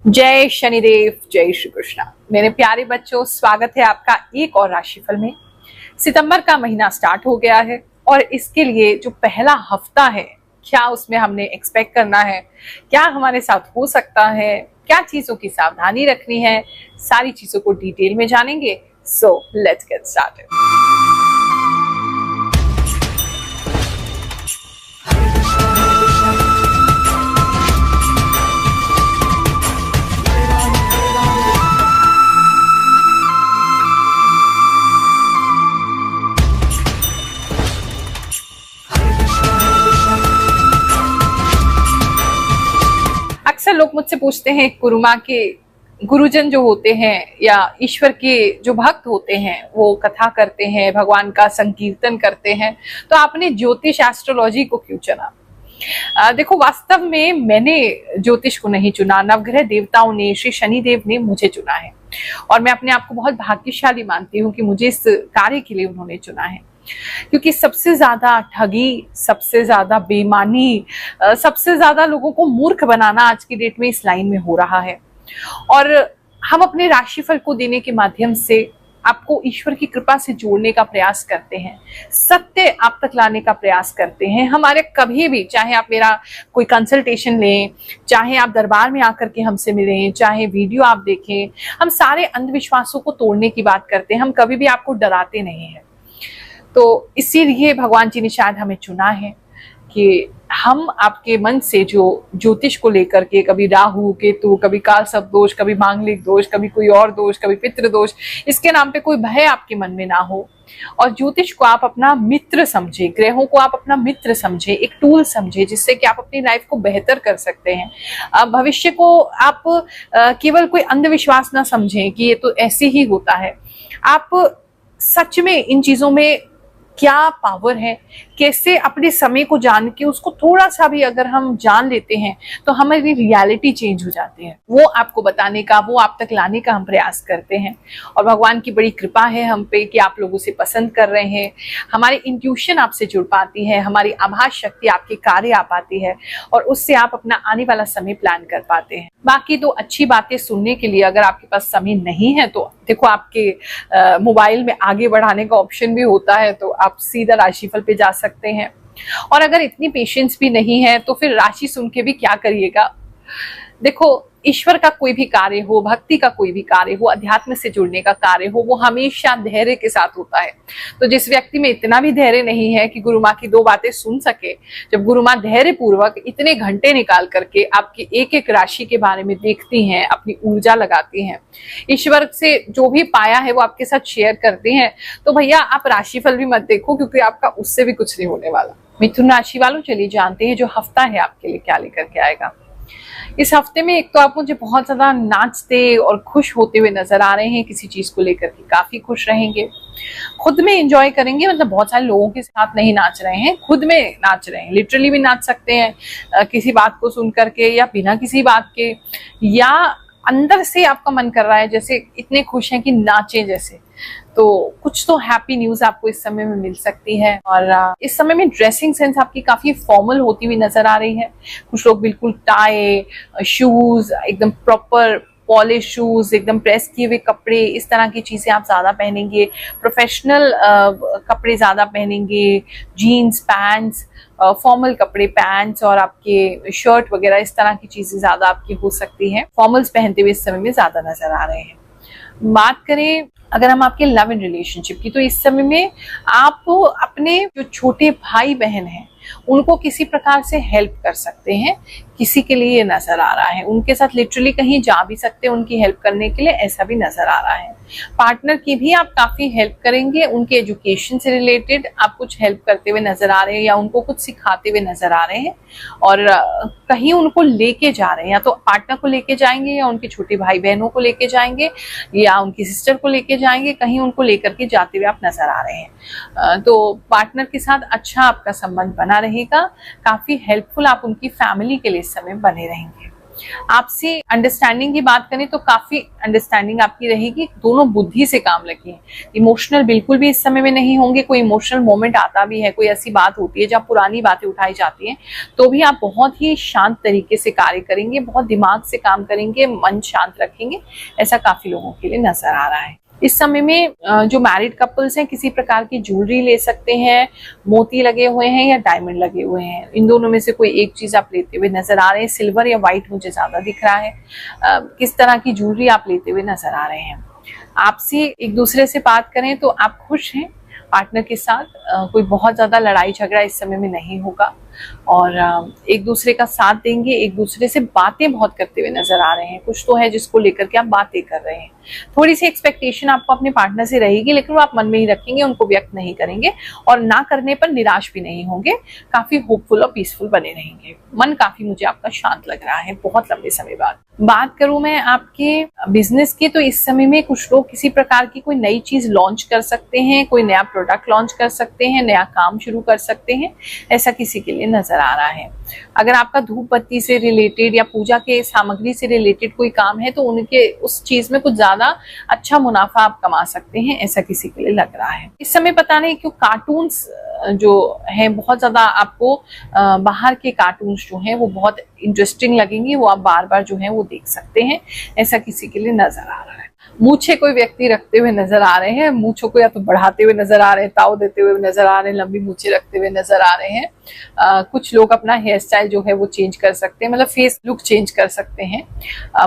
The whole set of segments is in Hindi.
जय शनिदेव, जय श्री कृष्णा। मेरे प्यारे बच्चों, स्वागत है आपका एक और राशिफल में। सितंबर का महीना स्टार्ट हो गया है और इसके लिए जो पहला हफ्ता है, क्या उसमें हमने एक्सपेक्ट करना है, क्या हमारे साथ हो सकता है, क्या चीजों की सावधानी रखनी है, सारी चीजों को डिटेल में जानेंगे। So let's get started. अक्सर लोग मुझसे पूछते हैं, गुरुमाँ के गुरुजन जो होते हैं या ईश्वर के जो भक्त होते हैं वो कथा करते हैं, भगवान का संकीर्तन करते हैं, तो आपने ज्योतिष एस्ट्रोलॉजी को क्यों चुना? देखो, वास्तव में मैंने ज्योतिष को नहीं चुना, नवग्रह देवताओं ने, श्री शनिदेव ने मुझे चुना है और मैं अपने आप को बहुत भाग्यशाली मानती हूँ कि मुझे इस कार्य के लिए उन्होंने चुना है। क्योंकि सबसे ज्यादा ठगी, सबसे ज्यादा बेईमानी, सबसे ज्यादा लोगों को मूर्ख बनाना आज की डेट में इस लाइन में हो रहा है। और हम अपने राशिफल को देने के माध्यम से आपको ईश्वर की कृपा से जोड़ने का प्रयास करते हैं, सत्य आप तक लाने का प्रयास करते हैं। हमारे कभी भी, चाहे आप मेरा कोई कंसल्टेशन लें, चाहे आप दरबार में आकर के हमसे मिलें, चाहे वीडियो आप देखें, हम सारे अंधविश्वासों को तोड़ने की बात करते हैं। हम कभी भी आपको डराते नहीं हैं। तो इसीलिए भगवान जी ने शायद हमें चुना है कि हम आपके मन से जो ज्योतिष को लेकर के, कभी राहु केतु, कभी काल सर्प दोष, कभी मांगलिक दोष, कभी कोई और दोष, कभी पितृ दोष, इसके नाम पे कोई भय आपके मन में ना हो और ज्योतिष को आप अपना मित्र समझे, ग्रहों को आप अपना मित्र समझे, एक टूल समझे जिससे कि आप अपनी लाइफ को बेहतर कर सकते हैं। भविष्य को आप केवल कोई अंधविश्वास ना समझें कि ये तो ऐसे ही होता है। आप सच में इन चीजों में क्या पावर है, कैसे अपने समय को जान के उसको थोड़ा सा भी अगर हम जान लेते हैं तो हमारी रियलिटी चेंज हो जाती है, वो आपको बताने का, वो आप तक लाने का हम प्रयास करते हैं। और भगवान की बड़ी कृपा है हम पे कि आप लोग उसे पसंद कर रहे हैं। हमारी इंट्यूशन आपसे जुड़ पाती है, हमारी आभास शक्ति आपके कार्य आ पाती है और उससे आप अपना आने वाला समय प्लान कर पाते हैं। बाकी तो अच्छी बातें सुनने के लिए अगर आपके पास समय नहीं है तो देखो, आपके मोबाइल में आगे बढ़ाने का ऑप्शन भी होता है, तो आप सीधा राशिफल पे जा सकते हैं। और अगर इतनी पेशेंस भी नहीं है तो फिर राशि सुन के भी क्या करिएगा। देखो, ईश्वर का कोई भी कार्य हो, भक्ति का कोई भी कार्य हो, अध्यात्म से जुड़ने का कार्य हो, वो हमेशा धैर्य के साथ होता है। तो जिस व्यक्ति में इतना भी धैर्य नहीं है कि गुरु माँ की दो बातें सुन सके, जब गुरु माँ धैर्य पूर्वक इतने घंटे निकाल करके आपकी एक एक राशि के बारे में देखती हैं, अपनी ऊर्जा लगाती हैं, ईश्वर से जो भी पाया है वो आपके साथ शेयर करती हैं, तो भैया आप राशिफल भी मत देखो, क्योंकि आपका उससे भी कुछ नहीं होने वाला। मिथुन राशि वालों, चलिए जानते हैं जो हफ्ता है आपके लिए क्या लेकर के आएगा। इस हफ्ते में एक तो आप मुझे बहुत ज्यादा नाचते और खुश होते हुए नजर आ रहे हैं, किसी चीज को लेकर के काफी खुश रहेंगे, खुद में एंजॉय करेंगे। मतलब बहुत सारे लोगों के साथ नहीं नाच रहे हैं, खुद में नाच रहे हैं। लिटरली भी नाच सकते हैं किसी बात को सुन करके या बिना किसी बात के, या अंदर से आपका मन कर रहा है जैसे इतने खुश हैं कि नाचे जैसे। तो कुछ तो हैप्पी न्यूज आपको इस समय में मिल सकती है। और इस समय में ड्रेसिंग सेंस आपकी काफी फॉर्मल होती हुई नजर आ रही है। कुछ लोग बिल्कुल टाई, शूज, एकदम प्रॉपर पॉलिश शूज, एकदम प्रेस किए हुए कपड़े, इस तरह की चीजें आप ज्यादा पहनेंगे। प्रोफेशनल कपड़े ज्यादा पहनेंगे, जीन्स, पैंट्स, फॉर्मल कपड़े, पैंट्स और आपके शर्ट वगैरह, इस तरह की चीजें ज्यादा आपकी हो सकती हैं। फॉर्मल्स पहनते हुए इस समय में ज्यादा नजर आ रहे हैं। बात करें अगर हम आपके लव एंड रिलेशनशिप की, तो इस समय में आप अपने जो छोटे भाई बहन हैं उनको किसी प्रकार से हेल्प कर सकते हैं, किसी के लिए ये नजर आ रहा है। उनके साथ लिटरली कहीं जा भी सकते हैं उनकी हेल्प करने के लिए, ऐसा भी नजर आ रहा है। पार्टनर की भी आप काफी हेल्प करेंगे, उनके एजुकेशन से रिलेटेड आप कुछ हेल्प करते हुए नजर आ रहे हैं या उनको कुछ सिखाते हुए नजर आ रहे हैं और कहीं उनको लेके जा रहे हैं, या तो पार्टनर को लेके जाएंगे या उनके छोटे भाई बहनों को लेके जाएंगे या उनकी सिस्टर को लेके जाएंगे, कहीं उनको लेकर के जाते हुए आप नजर आ रहे हैं। तो पार्टनर के साथ अच्छा आपका संबंध बना रहेगा, काफी हेल्पफुल आप उनकी फैमिली के लिए इस समय बने रहेंगे। आपसे अंडरस्टैंडिंग की बात करें तो काफी अंडरस्टैंडिंग आपकी रहेगी, दोनों बुद्धि से काम लगे। इमोशनल बिल्कुल भी इस समय में नहीं होंगे। कोई इमोशनल मोमेंट आता भी है, कोई ऐसी बात होती है जहाँ पुरानी बातें उठाई जाती हैं, तो भी आप बहुत ही शांत तरीके से कार्य करेंगे, बहुत दिमाग से काम करेंगे, मन शांत रखेंगे। ऐसा काफी लोगों के लिए नजर आ रहा है। इस समय में जो मैरिड कपल्स हैं किसी प्रकार की ज्वेलरी ले सकते हैं, मोती लगे हुए हैं या डायमंड लगे हुए हैं, इन दोनों में से कोई एक चीज आप लेते हुए नजर आ रहे हैं। सिल्वर या व्हाइट मुझे ज्यादा दिख रहा है। किस तरह की ज्वेलरी आप लेते हुए नजर आ रहे हैं। आपसे एक दूसरे से बात करें तो आप खुश हैं पार्टनर के साथ, कोई बहुत ज्यादा लड़ाई झगड़ा इस समय में नहीं होगा और एक दूसरे का साथ देंगे। एक दूसरे से बातें बहुत करते हुए नजर आ रहे हैं। कुछ तो है जिसको लेकर के आप बातें कर रहे हैं। थोड़ी सी एक्सपेक्टेशन आपको अपने पार्टनर से रहेगी, लेकिन वो आप मन में ही रखेंगे, उनको व्यक्त नहीं करेंगे और ना करने पर निराश भी नहीं होंगे। काफी होपफुल और पीसफुल बने रहेंगे। मन काफी मुझे आपका शांत लग रहा है बहुत लंबे समय बाद। बात करूं मैं आपके बिजनेस की, तो इस समय में कुछ लोग किसी प्रकार की कोई नई चीज लॉन्च कर सकते हैं, कोई नया प्रोडक्ट लॉन्च कर सकते हैं, नया काम शुरू कर सकते हैं। ऐसा किसी के लिए नजर आ रहा है। अगर आपका धूप बत्ती से रिलेटेड या पूजा के सामग्री से रिलेटेड कोई काम है तो उनके उस चीज में कुछ ज्यादा अच्छा मुनाफा आप कमा सकते हैं। ऐसा किसी के लिए लग रहा है। इस समय पता नहीं क्यों कार्टून्स जो है बहुत ज्यादा आपको बाहर के कार्टून्स जो हैं वो बहुत इंटरेस्टिंग लगेंगे, वो आप बार बार जो है वो देख सकते हैं। ऐसा किसी के लिए नजर आ रहा है। मूछे कोई व्यक्ति रखते हुए नजर आ रहे हैं, मूछों को या तो बढ़ाते हुए नजर आ रहे हैं, ताव देते हुए नजर आ रहे हैं, लंबी मूछे रखते हुए नजर आ रहे हैं। कुछ लोग अपना हेयर स्टाइल जो है वो चेंज कर सकते हैं, मतलब फेस लुक चेंज कर सकते हैं।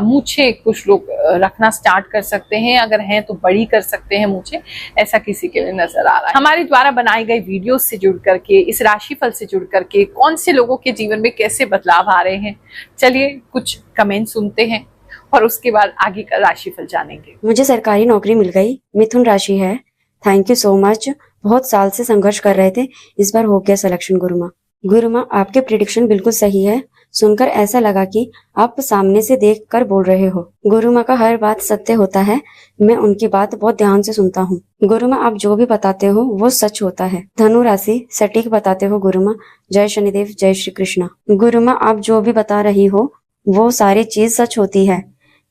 मूछे कुछ लोग रखना स्टार्ट कर सकते हैं, अगर हैं तो बड़ी कर सकते हैं मूछे। ऐसा किसी के लिए नजर आ रहा है। हमारे द्वारा बनाई गई वीडियो से जुड़ करके, इस राशिफल से जुड़ करके कौन से लोगों के जीवन में कैसे बदलाव आ रहे हैं, चलिए कुछ कमेंट सुनते हैं और उसके बाद आगे का राशिफल जानेंगे। मुझे सरकारी नौकरी मिल गई, मिथुन राशि है। Thank you so much. बहुत साल से संघर्ष कर रहे थे, इस बार हो गया सिलेक्शन। गुरुमा, गुरुमा आपके प्रिडिक्शन बिल्कुल सही है। सुनकर ऐसा लगा कि आप सामने से देखकर बोल रहे हो। गुरुमा का हर बात सत्य होता है, मैं उनकी बात बहुत ध्यान से सुनता हूँ। गुरुमा आप जो भी बताते हो वो सच होता है। धनु राशि सटीक बताते हो गुरुमा। जय शनिदेव, जय श्री कृष्णा। गुरुमा आप जो भी बता रही हो वो सारी चीज सच होती है।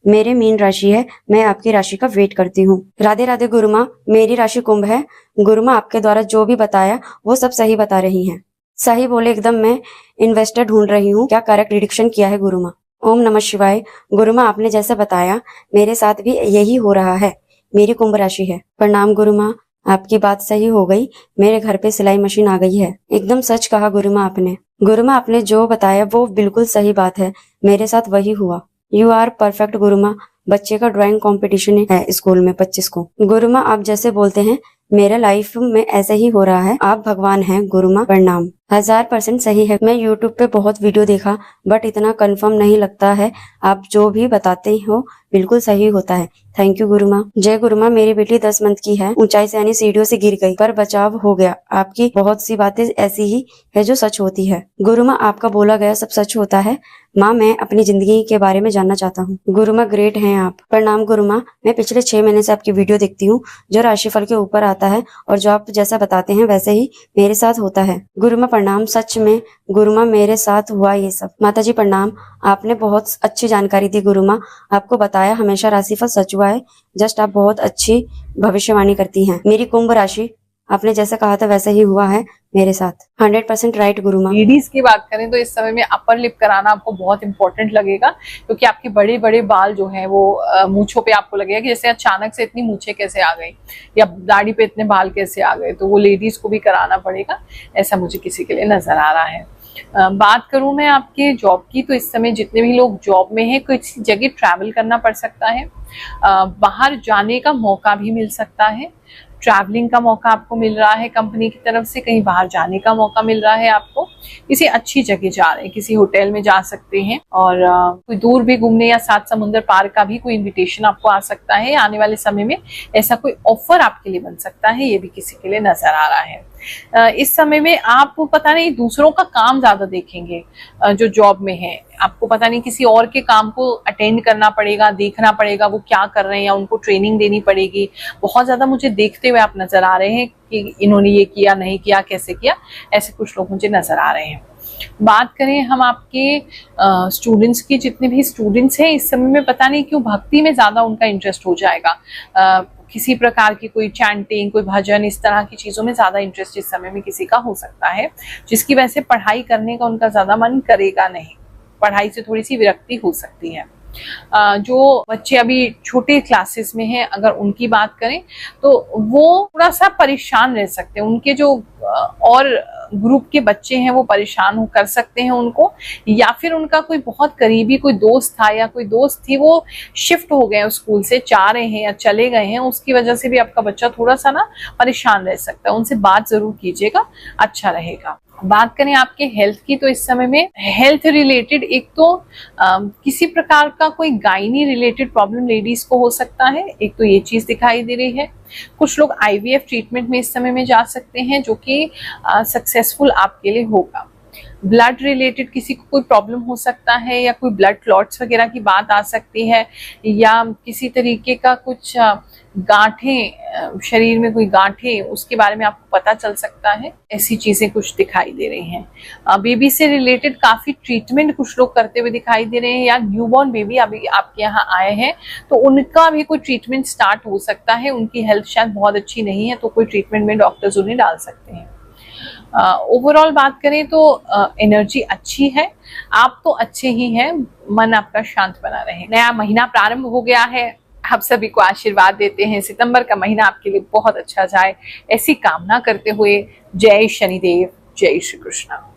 मेरे मीन राशि है, मैं आपकी राशि का वेट करती हूँ। राधे राधे गुरुमा, मेरी राशि कुंभ है। गुरुमा आपके द्वारा जो भी बताया वो सब सही बता रही हैं। सही बोले एकदम। मैं इन्वेस्टर ढूंढ रही हूँ, क्या करेक्ट प्रेडिक्शन किया है गुरुमा? ओम नमः शिवाय। गुरुमा आपने जैसा बताया मेरे साथ भी यही हो रहा है। मेरी कुंभ राशि है। प्रणाम गुरुमा, आपकी बात सही हो गई, मेरे घर पे सिलाई मशीन आ गई है। एकदम सच कहा गुरुमा आपने। गुरुमा आपने जो बताया वो बिल्कुल सही बात है, मेरे साथ वही हुआ। You are perfect Guruma. बच्चे का ड्राइंग कंपटीशन है स्कूल में 25 को। गुरुमा आप जैसे बोलते हैं मेरा लाइफ में ऐसा ही हो रहा है। आप भगवान हैं गुरुमा, प्रणाम। 1000% सही है। मैं यूट्यूब पे बहुत वीडियो देखा बट इतना कंफर्म नहीं लगता है। आप जो भी बताते हो बिल्कुल सही होता है। Thank you Guruma. जय गुरुमा, मेरी बेटी 10 मंथ की है, ऊंचाई से यानी सीढ़ियों से गिर गई पर बचाव हो गया। आपकी बहुत सी बातें ऐसी ही है जो सच होती है। गुरुमा आपका बोला गया सब सच होता है। माँ मैं अपनी जिंदगी के बारे में जानना चाहता हूँ। गुरुमा ग्रेट हैं आप। प्रणाम गुरुमा, मैं पिछले 6 महीने से आपकी वीडियो देखती हूँ जो राशिफल के ऊपर आता है और जो आप जैसा बताते हैं वैसे ही मेरे साथ होता है। गुरुमा प्रणाम, सच में गुरुमा मेरे साथ हुआ ये सब। माता जी प्रणाम, आपने बहुत अच्छी जानकारी दी गुरुमा। आपको बताया हमेशा राशिफल सच हुआ है। जस्ट आप बहुत अच्छी भविष्यवाणी करती हैं। मेरी कुंभ राशि आपने जैसा कहा था वैसा ही हुआ है मेरे साथ। 100% राइट गुरुमा। लेडीज की बात करें तो इस समय में अपर लिप कराना आपको बहुत इंपॉर्टेंट लगेगा, क्योंकि आपके बड़े बड़े बाल जो हैं वो मूछों पे आपको लगेगा कि जैसे अचानक से इतनी मूछें कैसे आ गई या दाढ़ी पे इतने बाल कैसे आ गए, तो वो लेडीज को भी कराना पड़ेगा। ऐसा मुझे किसी के लिए नजर आ रहा है। बात करूं मैं आपके जॉब की, तो इस समय जितने भी लोग जॉब में हैं किसी जगह ट्रैवल करना पड़ सकता है। बाहर जाने का मौका भी मिल सकता है। ट्रैवलिंग का मौका आपको मिल रहा है, कंपनी की तरफ से कहीं बाहर जाने का मौका मिल रहा है आपको। किसी अच्छी जगह जा रहे हैं, किसी होटल में जा सकते हैं और कोई दूर भी घूमने या 7 समुंदर पार का भी कोई इनविटेशन आपको आ सकता है। आने वाले समय में ऐसा कोई ऑफर आपके लिए बन सकता है, ये भी किसी के लिए नजर आ रहा है। इस समय में आप पता नहीं दूसरों का काम ज्यादा देखेंगे। जो जॉब में है आपको पता नहीं किसी और के काम को अटेंड करना पड़ेगा, देखना पड़ेगा वो क्या कर रहे हैं या उनको ट्रेनिंग देनी पड़ेगी। बहुत ज्यादा मुझे देखते हुए आप नजर आ रहे हैं कि इन्होंने ये किया नहीं किया, कैसे किया, ऐसे कुछ लोग मुझे नजर आ रहे हैं। बात करें हम आपके स्टूडेंट्स की, जितने भी स्टूडेंट्स हैं इस समय में पता नहीं क्यों भक्ति में ज्यादा उनका इंटरेस्ट हो जाएगा। किसी प्रकार की कोई चैंटिंग, कोई भजन, इस तरह की चीजों में ज्यादा इंटरेस्ट इस समय में किसी का हो सकता है, जिसकी वजह से पढ़ाई करने का उनका ज्यादा मन करेगा नहीं, पढ़ाई से थोड़ी सी विरक्ति हो सकती है। जो बच्चे अभी छोटे क्लासेस में हैं, अगर उनकी बात करें तो वो थोड़ा सा परेशान रह सकते हैं। उनके जो और ग्रुप के बच्चे हैं वो परेशान कर सकते हैं उनको, या फिर उनका कोई बहुत करीबी कोई दोस्त था या कोई दोस्त थी, वो शिफ्ट हो गए स्कूल से, जा रहे हैं या चले गए हैं, उसकी वजह से भी आपका बच्चा थोड़ा सा ना परेशान रह सकता है। उनसे बात जरूर कीजिएगा, अच्छा रहेगा। बात करें आपके हेल्थ की तो इस समय में हेल्थ रिलेटेड एक तो किसी प्रकार का कोई गायनी रिलेटेड प्रॉब्लम लेडीज को हो सकता है, एक तो ये चीज दिखाई दे रही है। कुछ लोग आईवीएफ ट्रीटमेंट में इस समय में जा सकते हैं, जो कि सक्सेसफुल आपके लिए होगा। ब्लड रिलेटेड किसी को कोई प्रॉब्लम हो सकता है, या कोई ब्लड क्लॉट्स वगैरह की बात आ सकती है, या किसी तरीके का कुछ गांठें, शरीर में कोई गांठें, उसके बारे में आपको पता चल सकता है। ऐसी चीजें कुछ दिखाई दे रही हैं। बेबी से रिलेटेड काफी ट्रीटमेंट कुछ लोग करते हुए दिखाई दे रहे हैं, या न्यूबॉर्न बेबी अभी आपके यहाँ आए हैं तो उनका भी कोई ट्रीटमेंट स्टार्ट हो सकता है। उनकी हेल्थ शायद बहुत अच्छी नहीं है, तो कोई ट्रीटमेंट में डॉक्टर्स उन्हें डाल सकते हैं। ओवरऑल बात करें तो एनर्जी अच्छी है, आप तो अच्छे ही हैं, मन आपका शांत बना रहे। नया महीना प्रारंभ हो गया है, आप सभी को आशीर्वाद देते हैं सितंबर का महीना आपके लिए बहुत अच्छा जाए, ऐसी कामना करते हुए जय शनिदेव, जय श्री कृष्ण।